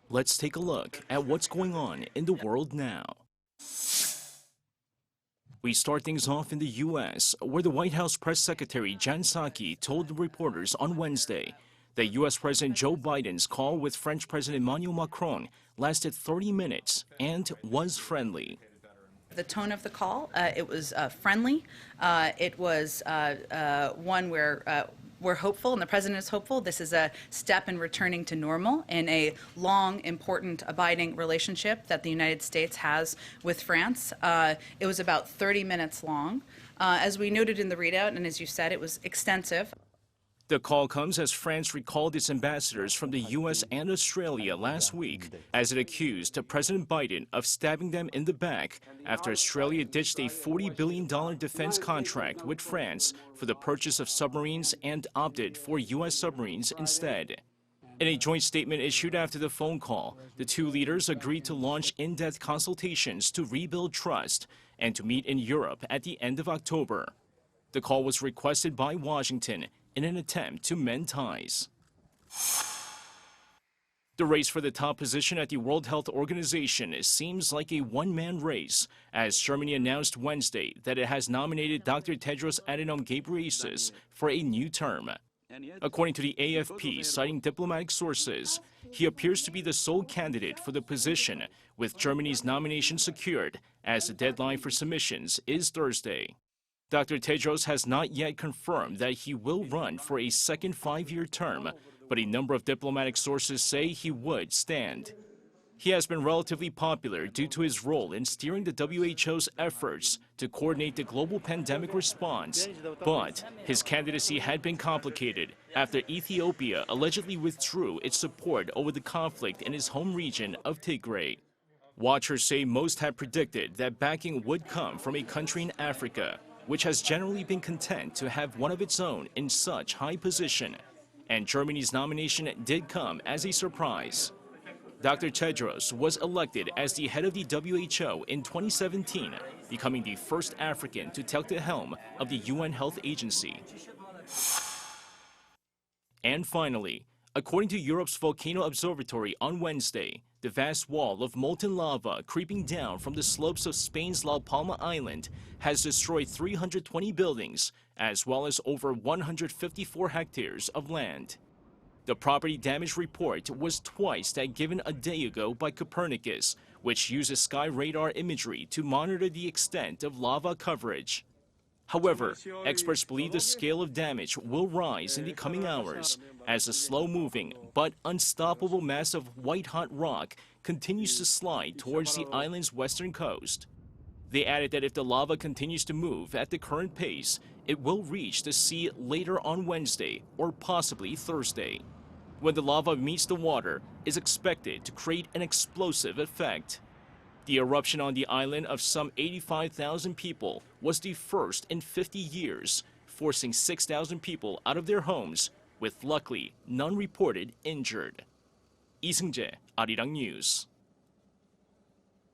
Let's take a look at what's going on in the world now. We start things off in the U.S., where the White House press secretary Jen Psaki told reporters on Wednesday that U.S. President Joe Biden's call with French President Emmanuel Macron lasted 30 minutes and was friendly. The tone of the call, it was friendly. It was one where we're hopeful, and the president is hopeful. This is a step in returning to normal in a long, important, abiding relationship that the United States has with France. It was about 30 minutes long. As we noted in the readout, and as you said, it was extensive. The call comes as France recalled its ambassadors from the U.S. and Australia last week as it accused President Biden of stabbing them in the back after Australia ditched a $40 billion defense contract with France for the purchase of submarines and opted for U.S. submarines instead. In a joint statement issued after the phone call, the two leaders agreed to launch in-depth consultations to rebuild trust and to meet in Europe at the end of October. The call was requested by Washington in an attempt to mend ties. The race for the top position at the World Health Organization seems like a one-man race, as Germany announced Wednesday that it has nominated Dr. Tedros Adhanom Ghebreyesus for a new term. According to the AFP, citing diplomatic sources, he appears to be the sole candidate for the position, with Germany's nomination secured, as the deadline for submissions is Thursday. Dr. Tedros has not yet confirmed that he will run for a second 5-year term, but a number of diplomatic sources say he would stand. He has been relatively popular due to his role in steering the WHO's efforts to coordinate the global pandemic response, but his candidacy had been complicated after Ethiopia allegedly withdrew its support over the conflict in his home region of Tigray. Watchers say most had predicted that backing would come from a country in Africa, which has generally been content to have one of its own in such high position, and Germany's nomination did come as a surprise. Dr. Tedros was elected as the head of the WHO in 2017, becoming the first African to take the helm of the UN Health Agency. And finally, according to Europe's Volcano Observatory on Wednesday, the vast wall of molten lava creeping down from the slopes of Spain's La Palma Island has destroyed 320 buildings, as well as over 154 hectares of land. The property damage report was twice that given a day ago by Copernicus, which uses sky radar imagery to monitor the extent of lava coverage. However, experts believe the scale of damage will rise in the coming hours as a slow-moving but unstoppable mass of white-hot rock continues to slide towards the island's western coast. They added that if the lava continues to move at the current pace, it will reach the sea later on Wednesday or possibly Thursday. When the lava meets the water, it is expected to create an explosive effect. The eruption on the island of some 85,000 people was the first in 50 years, forcing 6,000 people out of their homes, with luckily none reported injured. 이승재, Arirang News.